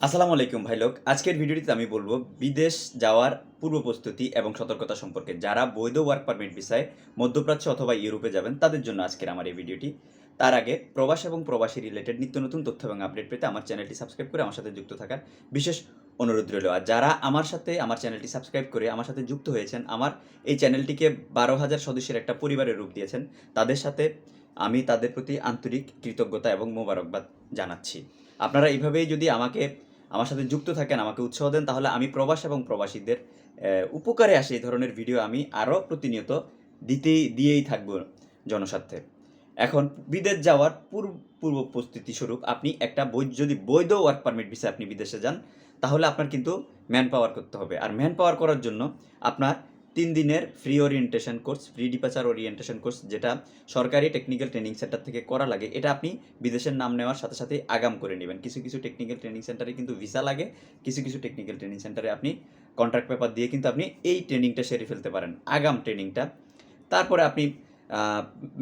আসসালামু আলাইকুম ভাই লোক। আজকের ভিডিওটিতে আমি বলব বিদেশ যাওয়ার পূর্ব প্রস্তুতি এবং সতর্কতা সম্পর্কে। যারা বৈধ ওয়ার্ক পারমিট ভিসায় মধ্যপ্রাচ্য অথবা ইউরোপে যাবেন তাদের জন্য আজকের আমার এই ভিডিওটি। তার আগে প্রবাস এবং প্রবাসী রিলেটেড নিত্য নতুন তথ্য এবং আপডেট পেতে আমার চ্যানেলটি সাবস্ক্রাইব করে আমার সাথে যুক্ত থাকার বিশেষ অনুরোধ রইল। আর যারা আমার চ্যানেলটি সাবস্ক্রাইব করে আমার সাথে যুক্ত হয়েছেন, আমার এই চ্যানেলটিকে 12,000 সদস্যের একটা পরিবারের রূপ দিয়েছেন, তাদের সাথে আমি তাদের প্রতি আন্তরিক কৃতজ্ঞতা এবং মোবারকবাদ জানাচ্ছি। আপনারা এইভাবেই যদি আমার সাথে যুক্ত থাকেন, আমাকে উৎসাহ দেন, তাহলে আমি প্রবাস এবং প্রবাসীদের উপকারে আসে এই ধরনের ভিডিও আমি আরও প্রতিনিয়ত দিয়েই থাকব জনস্বার্থে। এখন বিদেশ যাওয়ার পূর্ব প্রস্তুতি স্বরূপ আপনি যদি বৈধ ওয়ার্ক পারমিট ভিসা আপনি বিদেশে যান, তাহলে আপনার কিন্তু ম্যান পাওয়ার করতে হবে। আর ম্যান পাওয়ার করার জন্য আপনার 3 দিনের free orientation course, free departure orientation course, যেটা সরকারি টেকনিক্যাল ট্রেনিং সেন্টার থেকে করা লাগে, এটা আপনি বিদেশের নাম নেওয়ার সাথে সাথে আগাম করে নেবেন। কিছু কিছু টেকনিক্যাল ট্রেনিং সেন্টারে কিন্তু ভিসা লাগে, কিছু কিছু টেকনিক্যাল ট্রেনিং সেন্টারে আপনি কন্ট্রাক্ট পেপার দিয়ে কিন্তু আপনি এই ট্রেনিংটা সেরে ফেলতে পারেন, আগাম ট্রেনিংটা। তারপরে আপনি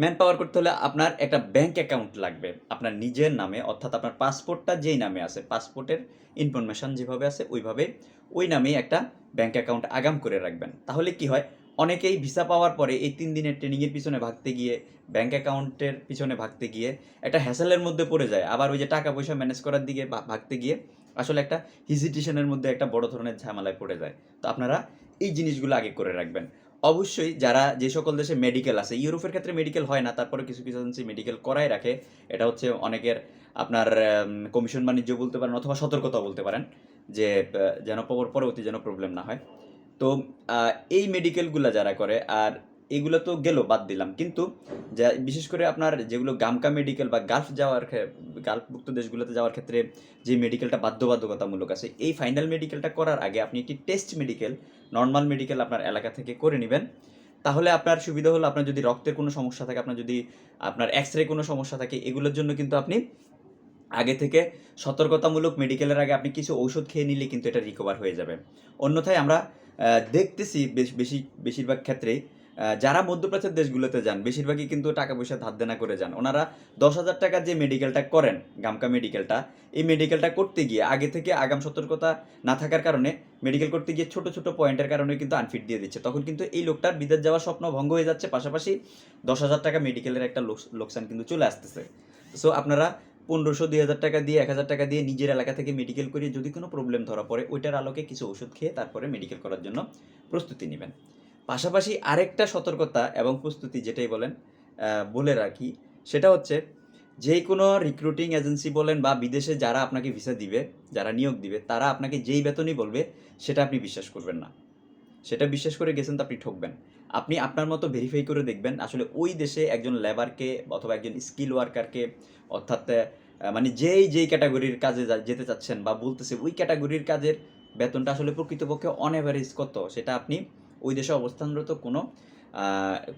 ম্যান পাওয়ার করতে হলে আপনার একটা ব্যাঙ্ক অ্যাকাউন্ট লাগবে আপনার নিজের নামে, অর্থাৎ আপনার পাসপোর্টটা যেই নামে আছে, পাসপোর্টের ইনফরমেশন যেভাবে আছে ওইভাবে ওই নামেই একটা ব্যাঙ্ক অ্যাকাউন্ট আগাম করে রাখবেন। তাহলে কি হয়, অনেকেই ভিসা পাওয়ার পরে এই 3 দিনের ট্রেনিংয়ের পিছনে ভাগতে গিয়ে, ব্যাঙ্ক অ্যাকাউন্টের পিছনে ভাগতে গিয়ে একটা হ্যাসেলের মধ্যে পড়ে যায়। আবার ওই যে টাকা পয়সা ম্যানেজ করার দিকে ভাগতে গিয়ে আসলে একটা হিজিটেশনের মধ্যে একটা বড় ধরনের ঝামেলায় পড়ে যায়। তো আপনারা এই জিনিসগুলো আগে করে রাখবেন। অবশ্যই যারা যে সকল দেশে মেডিকেল আছে, ইউরোপের ক্ষেত্রে মেডিকেল হয় না, তারপরে কিছু কিছু এজেন্সি মেডিকেল করাই রাখে। এটা হচ্ছে অনেকের আপনার কমিশন বাণিজ্য বলতে পারেন অথবা সতর্কতাও বলতে পারেন, যে যেন পরবর্তী যেন প্রবলেম না হয়। তো এই মেডিকেলগুলো যারা করে, আর এগুলো তো গেল বাদ দিলাম, কিন্তু বিশেষ করে আপনার যেগুলো গামকা মেডিকেল বা গালফভুক্ত দেশগুলোতে যাওয়ার ক্ষেত্রে যে মেডিকেলটা বাধ্যবাধকতামূলক আছে, এই ফাইনাল মেডিকেলটা করার আগে আপনি একটি টেস্ট মেডিকেল, নর্মাল মেডিকেল আপনার এলাকা থেকে করে নেবেন। তাহলে আপনার সুবিধা হলো, আপনার যদি রক্তের কোনো সমস্যা থাকে, আপনার যদি আপনার এক্স-রে কোনো সমস্যা থাকে, এগুলোর জন্য কিন্তু আপনি আগে থেকে সতর্কতামূলক মেডিকেলের আগে আপনি কিছু ঔষধ খেয়ে নিলে কিন্তু এটা রিকভার হয়ে যাবে। অন্যথায় আমরা দেখতেছি বেশিরভাগ ক্ষেত্রেই যারা মধ্যপ্রাচ্যের দেশগুলোতে যান বেশিরভাগই কিন্তু টাকা পয়সা ধার দেনা করে যান। ওনারা 10,000 টাকার যে মেডিকেলটা করেন, গামকা মেডিকেলটা, এই মেডিকেলটা করতে গিয়ে আগে থেকে আগাম সতর্কতা না থাকার কারণে মেডিকেল করতে গিয়ে ছোট ছোট পয়েন্টের কারণে কিন্তু আনফিট দিয়ে দিচ্ছে। তখন কিন্তু এই লোকটার বিদেশ যাওয়ার স্বপ্ন ভঙ্গ হয়ে যাচ্ছে, পাশাপাশি 10,000 টাকা মেডিকেলের একটা লোকসান কিন্তু চলে আসতেছে। সো আপনারা 1500, 2,000 টাকা দিয়ে, 1,000 টাকা দিয়ে নিজের এলাকা থেকে মেডিকেল করিয়ে যদি কোনো প্রবলেম ধরা পড়ে, ওইটার আলোকে কিছু ওষুধ খেয়ে তারপরে মেডিকেল করার জন্য প্রস্তুতি নেবেন। পাশাপাশি আরেকটা সতর্কতা এবং প্রস্তুতি যেটাই বলেন বলে রাখি, সেটা হচ্ছে যে কোনো রিক্রুটিং এজেন্সি বলেন বা বিদেশে যারা আপনাকে ভিসা দিবে, যারা নিয়োগ দিবে, তারা আপনাকে যেই বেতনই বলবে সেটা আপনি বিশ্বাস করবেন না। সেটা বিশ্বাস করে গেছেন তো আপনি ঠকবেন। আপনি আপনার মতো ভেরিফাই করে দেখবেন আসলে ওই দেশে একজন লেবারকে অথবা একজন স্কিল ওয়ার্কারকে, অর্থাৎ মানে যেই ক্যাটাগরির কাজে যেতে চাচ্ছেন বা বলতেছে ওই ক্যাটাগরির কাজের বেতনটা আসলে প্রকৃতপক্ষে অন অ্যাভারেজ কত, সেটা আপনি ওই দেশে অবস্থানরত কোনো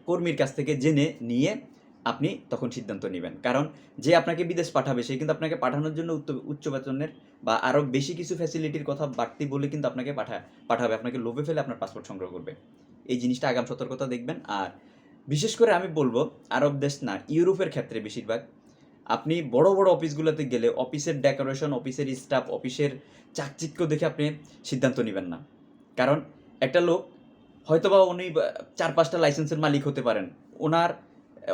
কর্মীর কাছ থেকে জেনে নিয়ে আপনি তখন সিদ্ধান্ত নেবেন। কারণ যে আপনাকে বিদেশ পাঠাবে সে কিন্তু আপনাকে পাঠানোর জন্য উচ্চ বেতনের বা আরও বেশি কিছু ফ্যাসিলিটির কথা বাড়তি বলে কিন্তু আপনাকে পাঠাবে, আপনাকে লোভে ফেলে আপনার পাসপোর্ট সংগ্রহ করবে। এই জিনিসটা আগাম সতর্কতা দেখবেন। আর বিশেষ করে আমি বলবো, আরব দেশ না, ইউরোপের ক্ষেত্রে বেশিরভাগ আপনি বড় বড় অফিসগুলোতে গেলে অফিসের ডেকোরেশন, অফিসের স্টাফ, অফিসের চাকচিক্য দেখে আপনি সিদ্ধান্ত নেবেন না। কারণ একটা লোক হয়তোবা উনি 4-5টা লাইসেন্সের মালিক হতে পারেন, ওনার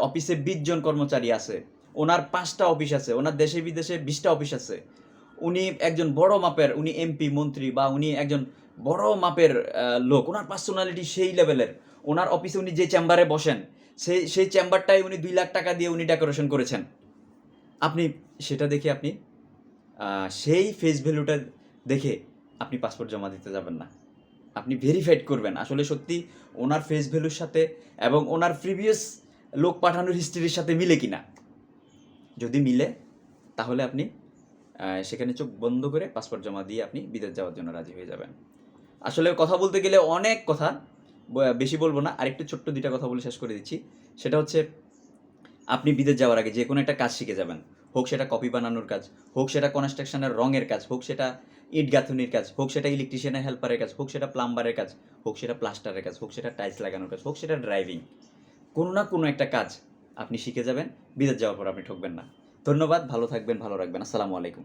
অফিসে 20 জন কর্মচারী আছে, ওনার 5টা অফিস আছে, ওনার দেশে বিদেশে 20টা অফিস আছে, উনি একজন বড় মাপের, উনি এমপি মন্ত্রী বা উনি একজন বড় মাপের লোক, ওনার পার্সোনালিটি সেই লেভেলের, ওনার অফিসে উনি যে চেম্বারে বসেন সেই চেম্বারটাই উনি 2 লাখ টাকা দিয়ে উনি ডেকোরেশন করেছেন। আপনি সেটা দেখে আপনি সেই ফেস ভ্যালুটা দেখে আপনি পাসপোর্ট জমা দিতে যাবেন না। আপনি ভেরিফাইড করবেন আসলে সত্যি ওনার ফেস ভ্যালুর সাথে এবং ওনার প্রিভিয়াস লোক পাঠানোর হিস্ট্রির সাথে মিলে কিনা। যদি মিলে তাহলে আপনি সেখানে চোখ বন্ধ করে পাসপোর্ট জমা দিয়ে আপনি বিদেশ যাওয়ার জন্য রাজি হয়ে যাবেন। আসলে কথা বলতে গেলে অনেক কথা, বেশি বলবো না, আরেকটু ছোট্ট 2টা কথা বলে শেষ করে দিচ্ছি। সেটা হচ্ছে আপনি বিদেশ যাওয়ার আগে যে কোনো একটা কাজ শিখে যাবেন, হোক সেটা কপি বানানোর কাজ, হোক সেটা কনস্ট্রাকশনের রঙের কাজ, হোক সেটা ইট গাঁথুনির কাজ, হোক সেটা ইলেকট্রিশিয়ানের হেল্পারের কাজ, হোক সেটা প্লাম্বারের কাজ, হোক সেটা প্লাস্টারের কাজ, হোক সেটা টাইলস লাগানোর কাজ, হোক সেটা ড্রাইভিং, কোনো না কোনো একটা কাজ আপনি শিখে যাবেন। বিদেশ যাওয়ার পর আপনি ঠকবেন না। ধন্যবাদ, ভালো থাকবেন, ভালো রাখবেন। আসসালামু আলাইকুম।